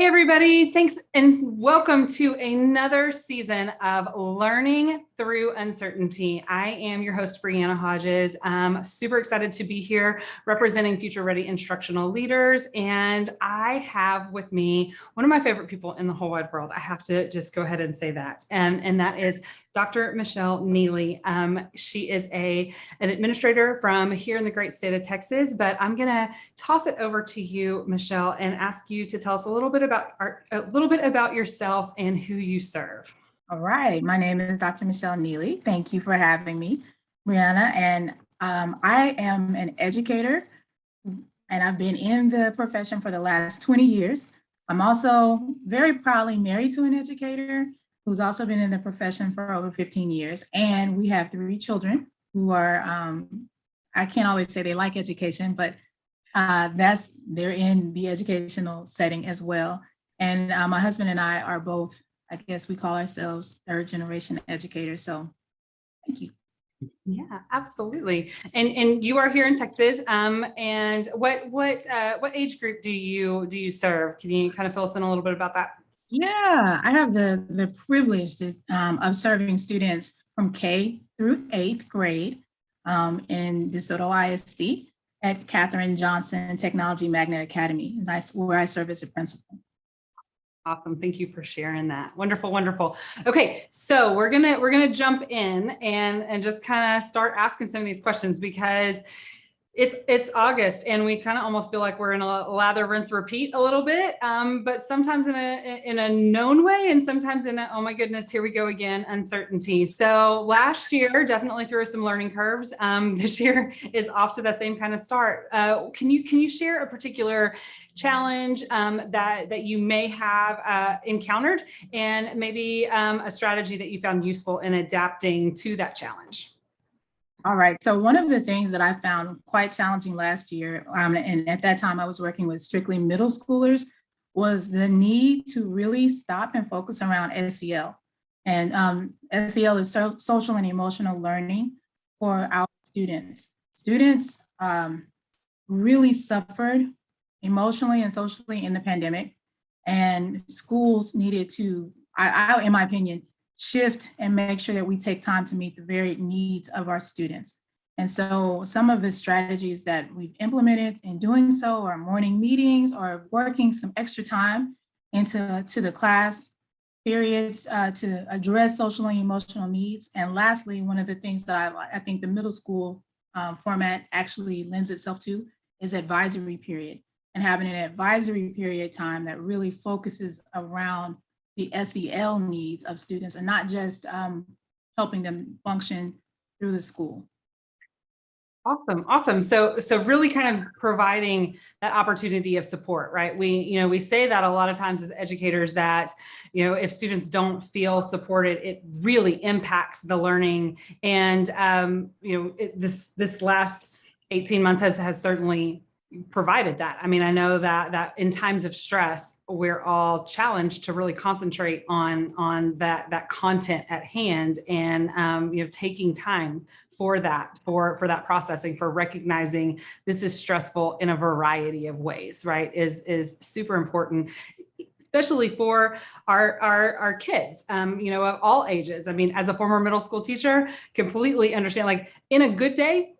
Hey everybody, thanks and welcome to another season of Learning Through Uncertainty. I am your host, Brianna Hodges. I'm super excited to be here representing Future Ready instructional leaders. And I have with me one of my favorite people in the whole wide world. I have to just go ahead and say that. And that is Dr. Michelle Neely. She is an administrator from here in the great state of Texas, but I'm going to toss it over to you, Michelle, and ask you to tell us a little bit about yourself and who you serve. All right. My name is Dr. Michelle Neely. Thank you for having me, Brianna. And I am an educator, and I've been in the profession for the last 20 years. I'm also very proudly married to an educator who's also been in the profession for over 15 years. And we have 3 children who are, I can't always say they like education, but they're in the educational setting as well. And my husband and I are both, I guess we call ourselves 3rd generation educators. So thank you. Yeah, absolutely. And you are here in Texas. And what age group do you serve? Can you kind of fill us in a little bit about that? Yeah, I have the privilege of serving students from K through 8th grade in DeSoto ISD at Kathrine Technology Magnet Academy, where I serve as a principal. Awesome. Thank you for sharing that. Wonderful, wonderful. Okay, so we're gonna jump in and just kind of start asking some of these questions because it's August and we kind of almost feel like we're in a lather, rinse, repeat a little bit, but sometimes in a known way and sometimes in a, oh my goodness, here we go again, uncertainty. So last year definitely threw us some learning curves. This year is off to the same kind of start. Can you share a particular challenge that you may have encountered and maybe a strategy that you found useful in adapting to that challenge? All right. So one of the things that I found quite challenging last year, and at that time I was working with strictly middle schoolers, was the need to really stop and focus around SEL. And SEL is social and emotional learning for our students. Students really suffered emotionally and socially in the pandemic, and schools needed to, in my opinion, shift and make sure that we take time to meet the varied needs of our students. And so some of the strategies that we've implemented in doing so are morning meetings or working some extra time into the class periods to address social and emotional needs. And lastly, one of the things that I think the middle school format actually lends itself to is advisory period, and having an advisory period time that really focuses around the SEL needs of students and not just helping them function through the school. Awesome. So really kind of providing that opportunity of support, right? We say that a lot of times as educators that, if students don't feel supported, it really impacts the learning. And, this last 18 months has certainly provided that. I mean, I know that in times of stress, we're all challenged to really concentrate on that content at hand and taking time for that processing, for recognizing this is stressful in a variety of ways, right? Is super important, especially for our kids, of all ages. I mean, as a former middle school teacher, completely understand, like in a good day,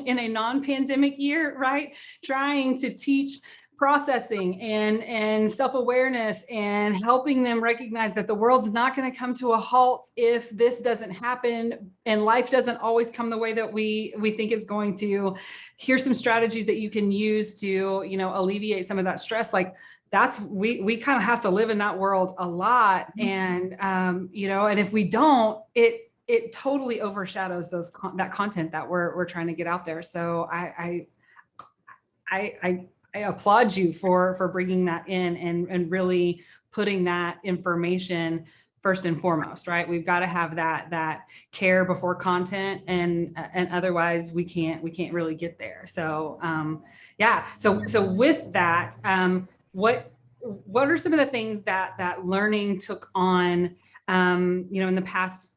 in a non-pandemic year, right? Trying to teach processing and self-awareness and helping them recognize that the world's not going to come to a halt if this doesn't happen and life doesn't always come the way that we think it's going to. Here's some strategies that you can use to, alleviate some of that stress. Like we kind of have to live in that world a lot. And, and if we don't, it totally overshadows that content that we're trying to get out there. So I applaud you for bringing that in and really putting that information first and foremost, right? We've got to have that care before content, and otherwise we can't really get there. So yeah. So with that, what are some of the things that learning took on, in the past,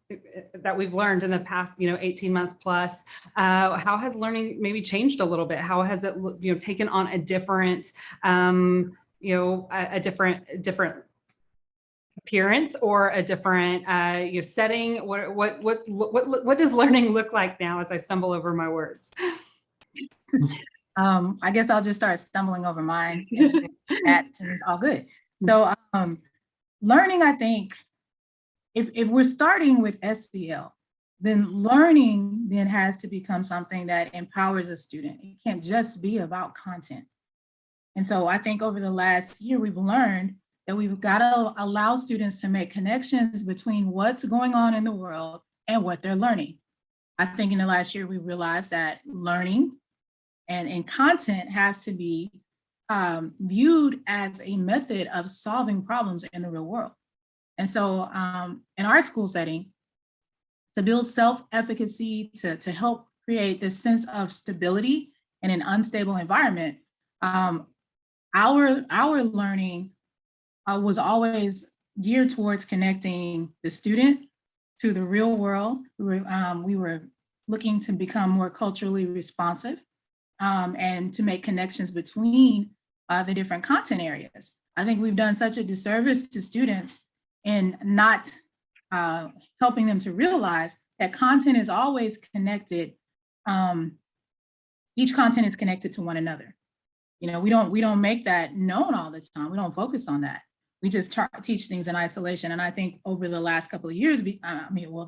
that we've learned in the past, 18 months plus? How has learning maybe changed a little bit? How has it, taken on a different a different appearance or a different setting. What does learning look like now as I stumble over my words? I guess I'll just start stumbling over mine. That is all good. So learning, I think, if we're starting with SEL, then learning then has to become something that empowers a student. It can't just be about content. And so I think over the last year, we've learned that we've got to allow students to make connections between what's going on in the world and what they're learning. I think in the last year, we realized that learning and content has to be viewed as a method of solving problems in the real world. And so in our school setting, to build self-efficacy, to help create this sense of stability in an unstable environment, our learning was always geared towards connecting the student to the real world. We were looking to become more culturally responsive and to make connections between the different content areas. I think we've done such a disservice to students in not helping them to realize that content is always connected. Each content is connected to one another. We don't make that known all the time. We don't focus on that. We just teach things in isolation. And I think over the last couple of years, the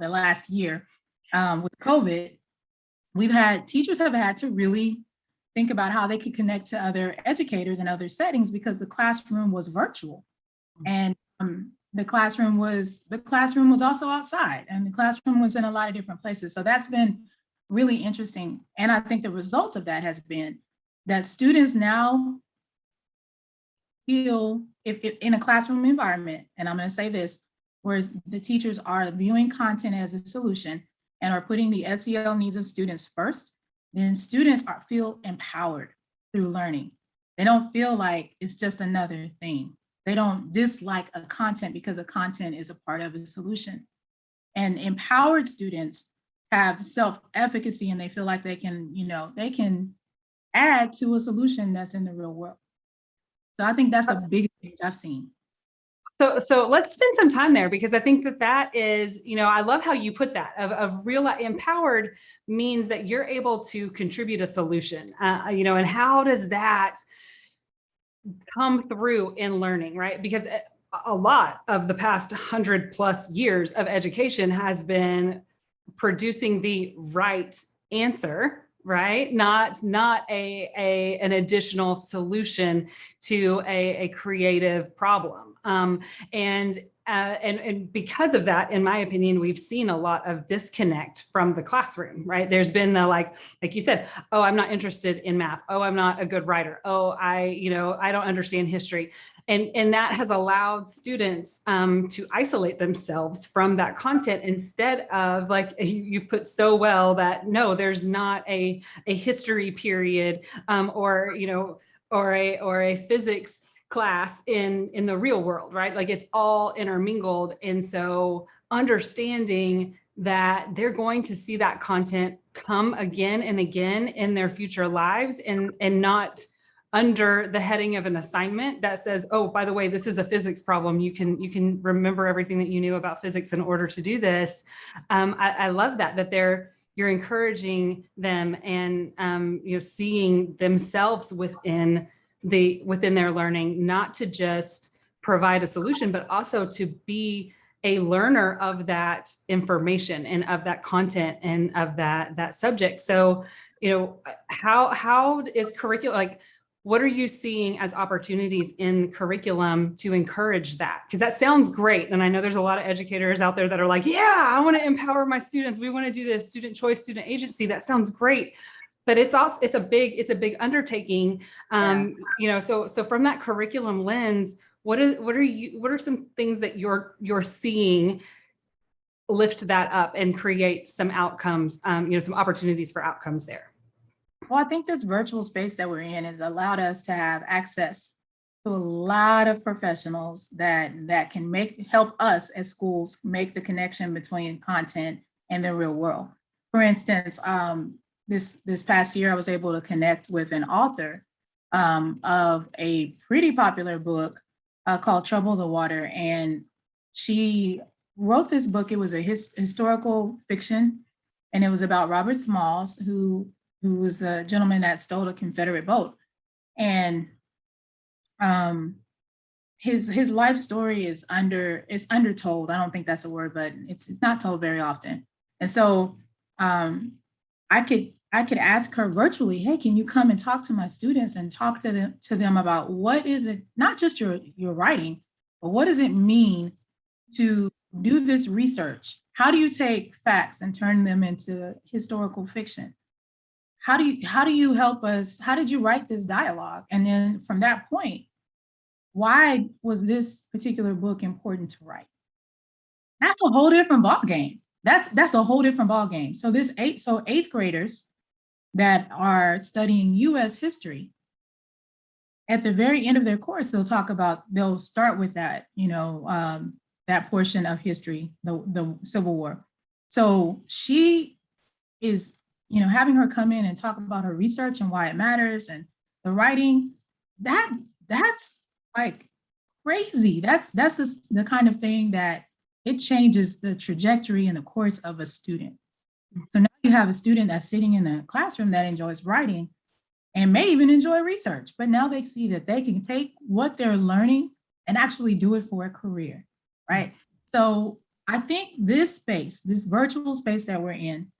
last year with COVID, teachers have had to really think about how they could connect to other educators in other settings because the classroom was virtual. And the classroom was also outside, and the classroom was in a lot of different places. So that's been really interesting. And I think the result of that has been that students now feel if in a classroom environment, and I'm going to say this, whereas the teachers are viewing content as a solution and are putting the SEL needs of students first, then students feel empowered through learning. They don't feel like it's just another thing. They don't dislike a content because a content is a part of a solution. And empowered students have self-efficacy, and they feel like they can add to a solution that's in the real world. So I think that's the biggest change I've seen. So let's spend some time there, because I think that is, I love how you put that of real empowered means that you're able to contribute a solution, and how does that come through in learning, right? Because a lot of the past 100+ years of education has been producing the right answer, right? Not an additional solution to a creative problem. And because of that, in my opinion, we've seen a lot of disconnect from the classroom, right? There's been the like you said, oh, I'm not interested in math. Oh, I'm not a good writer. Oh, I don't understand history. And that has allowed students to isolate themselves from that content, instead of, like you put so well, that no, there's not a history period or a physics class in the real world, right? Like it's all intermingled. And so understanding that they're going to see that content come again and again in their future lives, and not under the heading of an assignment that says, oh, by the way, this is a physics problem. You can remember everything that you knew about physics in order to do this. I love that you're encouraging them and seeing themselves within their learning, not to just provide a solution, but also to be a learner of that information and of that content and of that subject. So, how is curriculum, like, what are you seeing as opportunities in curriculum to encourage that? Because that sounds great. And I know there's a lot of educators out there that are like, yeah, I want to empower my students. We want to do this student choice, student agency. That sounds great. But it's a big undertaking. So from that curriculum lens, what are some things that you're seeing lift that up and create some outcomes, some opportunities for outcomes there? Well, I think this virtual space that we're in has allowed us to have access to a lot of professionals that can help us as schools make the connection between content and the real world. For instance, this past year, I was able to connect with an author of a pretty popular book called Trouble the Water. And she wrote this book. It was a historical fiction, and it was about Robert Smalls, who was the gentleman that stole a Confederate boat. And his life story is undertold. I don't think that's a word, but it's not told very often. And so I could ask her virtually, hey, can you come and talk to my students and talk to them about what is it, not just your writing, but what does it mean to do this research? How do you take facts and turn them into historical fiction? How do you help us? How did you write this dialogue? And then from that point, why was this particular book important to write? That's a whole different ball game. That's a whole different ball game. So eighth graders that are studying U.S. history, at the very end of their course, they'll start with that, that portion of history, the Civil War. So she is, having her come in and talk about her research and why it matters and the writing, that's like crazy. That's the kind of thing that it changes the trajectory and the course of a student. So now you have a student that's sitting in the classroom that enjoys writing and may even enjoy research, but now they see that they can take what they're learning and actually do it for a career, right? So I think this virtual space that we're in,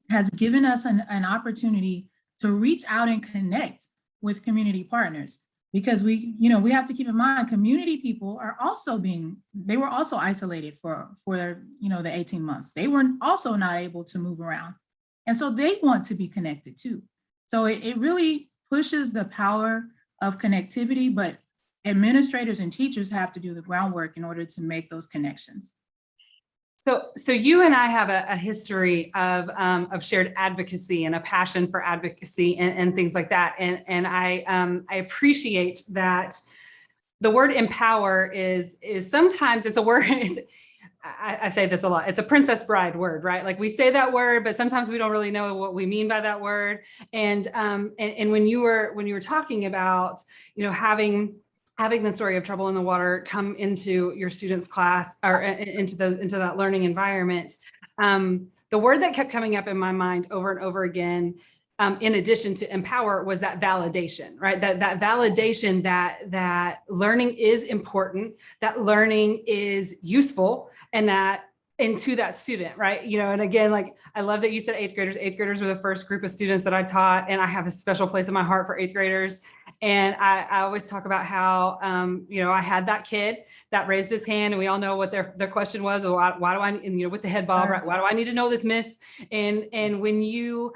has given us an opportunity to reach out and connect with community partners, because we have to keep in mind community people are also they were also isolated for the 18 months. They were also not able to move around. And so they want to be connected too. So it really pushes the power of connectivity, but administrators and teachers have to do the groundwork in order to make those connections. So you and I have a history of shared advocacy and a passion for advocacy and things like that. And I appreciate that the word empower is sometimes it's a word. I say this a lot. It's a Princess Bride word, right? Like we say that word, but sometimes we don't really know what we mean by that word. And when you were talking about having the story of Trouble in the Water come into your students' class or into that learning environment, the word that kept coming up in my mind over and over again, in addition to empower, was that validation, right? That validation that learning is important, that learning is useful, and to that student, right? And again, like, I love that you said eighth graders. Eighth graders were the first group of students that I taught, and I have a special place in my heart for eighth graders. And I always talk about how, I had that kid that raised his hand, and we all know what their question was. Why do I, and with the head bob, right? Why do I need to know this, miss? And when you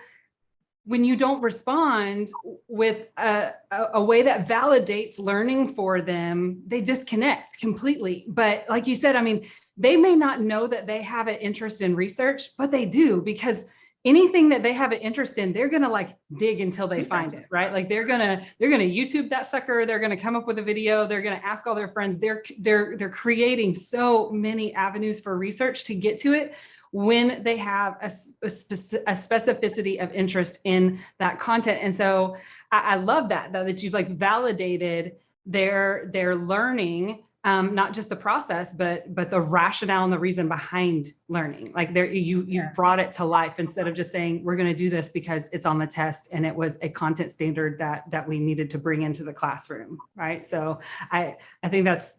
don't respond with a way that validates learning for them, they disconnect completely. But like you said, they may not know that they have an interest in research, but they do, because anything that they have an interest in, they're going to dig until they find it, right? Like they're going to YouTube that sucker. They're going to come up with a video. They're going to ask all their friends. They're creating so many avenues for research to get to it when they have a specificity of interest in that content. And so I love that you've validated their learning, not just the process, but the rationale and the reason behind learning. You brought it to life instead of just saying, we're going to do this because it's on the test and it was a content standard that we needed to bring into the classroom, right? So I think that's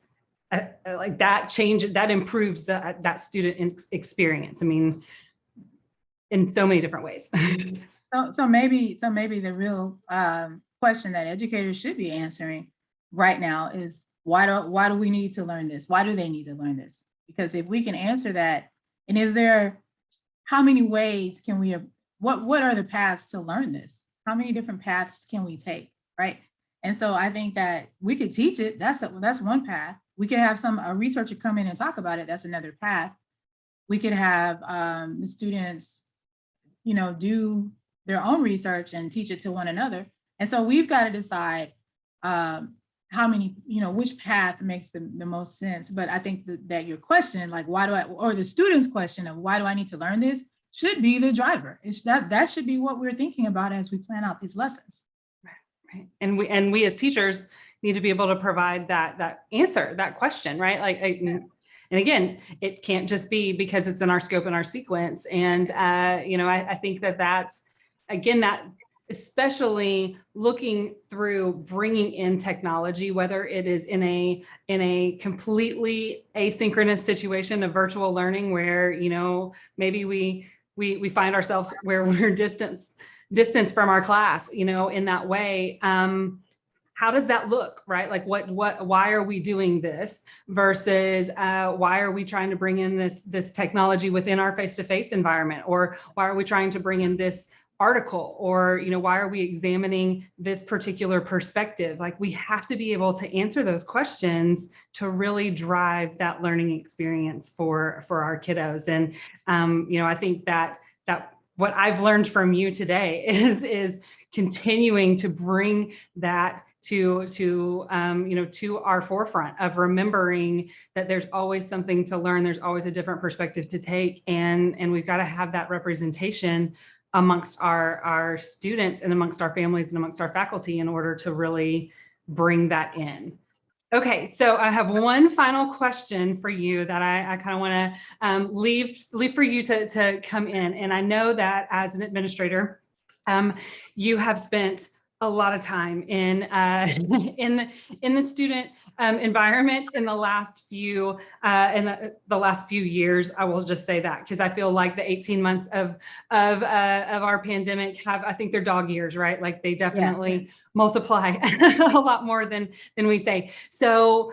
that change, that improves that student experience. In so many different ways. So maybe the real question that educators should be answering right now is, why do we need to learn this? Why do they need to learn this? Because if we can answer that, and how many ways can we, what are the paths to learn this? How many different paths can we take, right? And so I think that we could teach it. That's one path. We could have a researcher come in and talk about it. That's another path. We could have the students, do their own research and teach it to one another. And so we've got to decide how many, which path makes the most sense. But I think that your question, or the student's question of why do I need to learn this, should be the driver. That should be what we're thinking about as we plan out these lessons. Right. And we as teachers need to be able to provide that answer, that question, right? And again, it can't just be because it's in our scope and our sequence. And I think that's again that especially looking through bringing in technology, whether it is in a completely asynchronous situation of virtual learning where maybe we find ourselves where we're distance from our class, in that way. How does that look, right? Like why are we doing this versus why are we trying to bring in this technology within our face-to-face environment? Or why are we trying to bring in this article? Or, why are we examining this particular perspective? Like we have to be able to answer those questions to really drive that learning experience for our kiddos. And, I think that what I've learned from you today is continuing to bring that to our forefront of remembering that there's always something to learn. There's always a different perspective to take. And we've got to have that representation amongst our students and amongst our families and amongst our faculty in order to really bring that in. Okay, so I have one final question for you that I kind of want to leave for you to come in. And I know that as an administrator, you have spent a lot of time in in the student environment in the last few years. I will just say that because I feel like the 18 months of our pandemic I think they're dog years, right? Like they definitely multiply a lot more than we say. So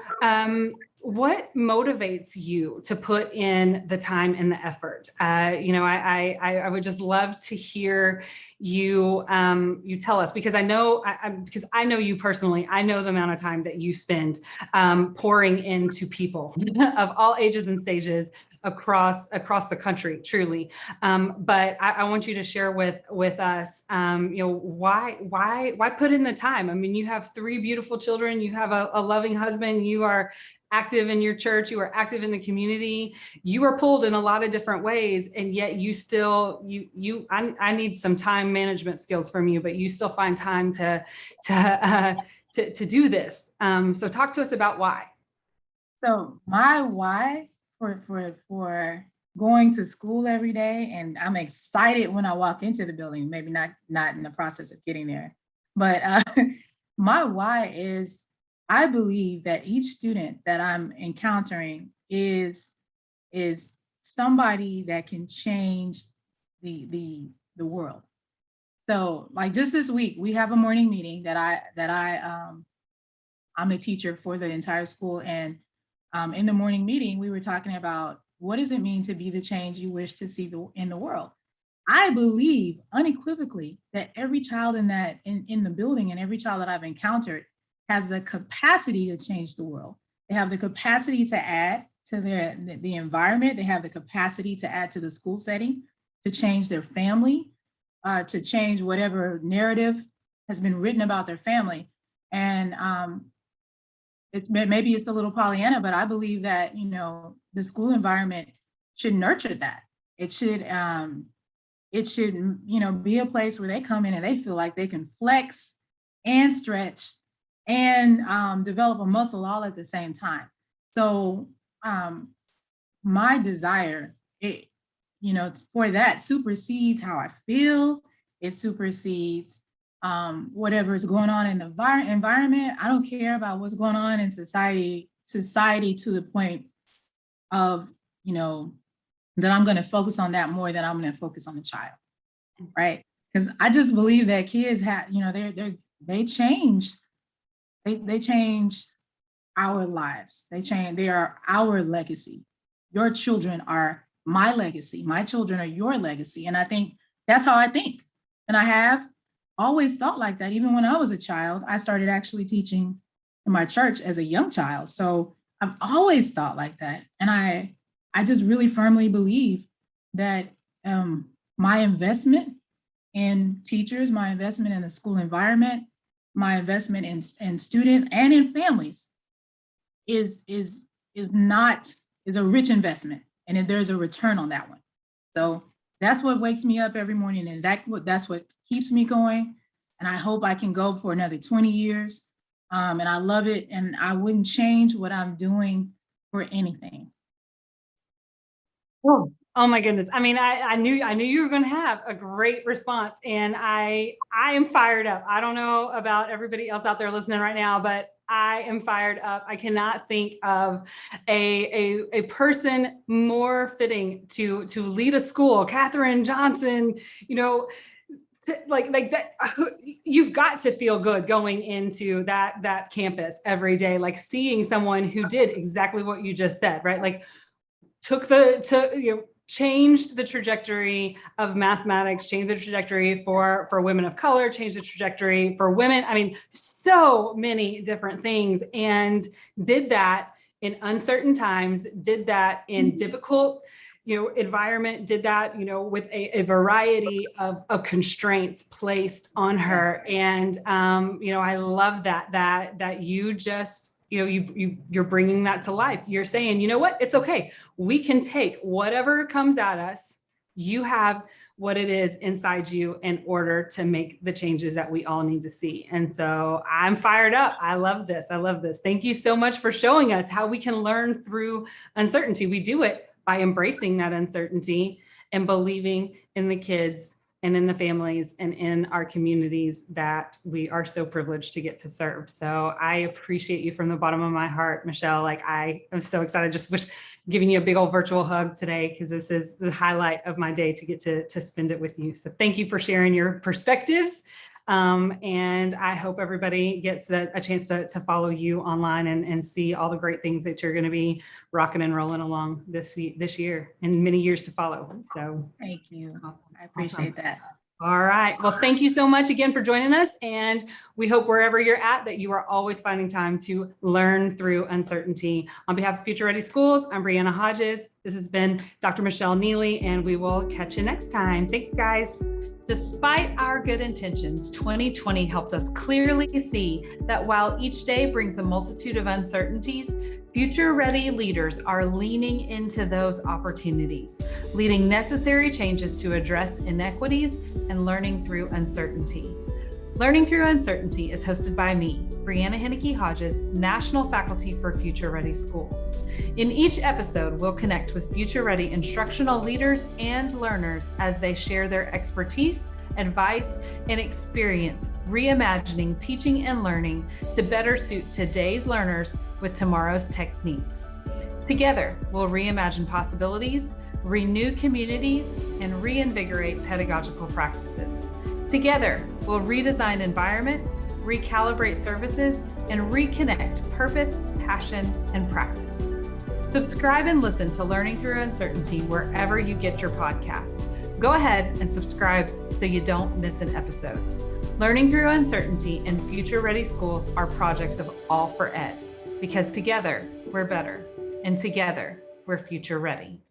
what motivates you to put in the time and the effort? I would just love to hear you tell us, because I know you personally. I know the amount of time that you spend pouring into people of all ages and stages across the country, truly. But I want you to share with us, why put in the time? I mean, you have 3 beautiful children, you have a loving husband, you are active in your church, you are active in the community, you are pulled in a lot of different ways, and yet you still, I need some time management skills from you, but you still find time to do this. So talk to us about why. So my why for going to school every day, and I'm excited when I walk into the building, maybe not in the process of getting there, but my why is I believe that each student that I'm encountering is somebody that can change the world. So like just this week, we have a morning meeting I'm a teacher for the entire school. And in the morning meeting, we were talking about what does it mean to be the change you wish to see in the world? I believe unequivocally that every child in the building and every child that I've encountered has the capacity to change the world. They have the capacity to add to the environment. They have the capacity to add to the school setting, to change their family, to change whatever narrative has been written about their family. And maybe it's a little Pollyanna, but I believe that the school environment should nurture that. It should be a place where they come in and they feel like they can flex and stretch and develop a muscle all at the same time. So my desire, for that supersedes how I feel. It supersedes whatever is going on in the environment. I don't care about what's going on in society to the point of, that I'm going to focus on that more than I'm going to focus on the child, right? Because I just believe that kids have, they change. They change our lives. They are our legacy. Your children are my legacy. My children are your legacy. And I think that's how I think. And I have always thought like that. Even when I was a child, I started actually teaching in my church as a young child. So I've always thought like that. And I just really firmly believe that my investment in teachers, my investment in the school environment, my investment in students and in families is a rich investment, and there's a return on that one. So that's what wakes me up every morning, and that's what keeps me going. and I hope I can go for another 20 years. And I love it, and I wouldn't change what I'm doing for anything. Oh my goodness. I mean, I knew you were going to have a great response, and I am fired up. I don't know about everybody else out there listening right now, but I am fired up. I cannot think of a person more fitting to lead a school. Kathrine Johnson, you know, like that, you've got to feel good going into that campus every day, like seeing someone who did exactly what you just said, right? Like changed the trajectory of mathematics, changed the trajectory for women of color, changed the trajectory for women. I mean, so many different things, and did that in uncertain times, did that in difficult, environment, did that, with a variety of constraints placed on her. And, I love that you just, you're bringing that to life. You're saying, you know what, it's okay. We can take whatever comes at us. You have what it is inside you in order to make the changes that we all need to see. And so I'm fired up. I love this. I love this. Thank you so much for showing us how we can learn through uncertainty. We do it by embracing that uncertainty and believing in the kids and in the families and in our communities that we are so privileged to get to serve. So I appreciate you from the bottom of my heart, Michelle. Like, I am so excited. Just wish giving you a big old virtual hug today, because this is the highlight of my day to get to spend it with you. So thank you for sharing your perspectives. And I hope everybody gets a chance to follow you online and see all the great things that you're going to be rocking and rolling along this year and many years to follow. So thank you. I appreciate that. All right. Well, thank you so much again for joining us. And we hope wherever you're at that you are always finding time to learn through uncertainty. On behalf of Future Ready Schools, I'm Brianna Hodges. This has been Dr. Michelle Neely, and we will catch you next time. Thanks, guys. Despite our good intentions, 2020 helped us clearly see that while each day brings a multitude of uncertainties, future-ready leaders are leaning into those opportunities, leading necessary changes to address inequities and learning through uncertainty. Learning Through Uncertainty is hosted by me, Brianna Henneke Hodges, National Faculty for Future Ready Schools. In each episode, we'll connect with Future Ready instructional leaders and learners as they share their expertise, advice, and experience reimagining teaching and learning to better suit today's learners with tomorrow's techniques. Together, we'll reimagine possibilities, renew communities, and reinvigorate pedagogical practices. Together, we'll redesign environments, recalibrate services, and reconnect purpose, passion, and practice. Subscribe and listen to Learning Through Uncertainty wherever you get your podcasts. Go ahead and subscribe so you don't miss an episode. Learning Through Uncertainty and Future Ready Schools are projects of All for Ed, because together we're better, and together we're future ready.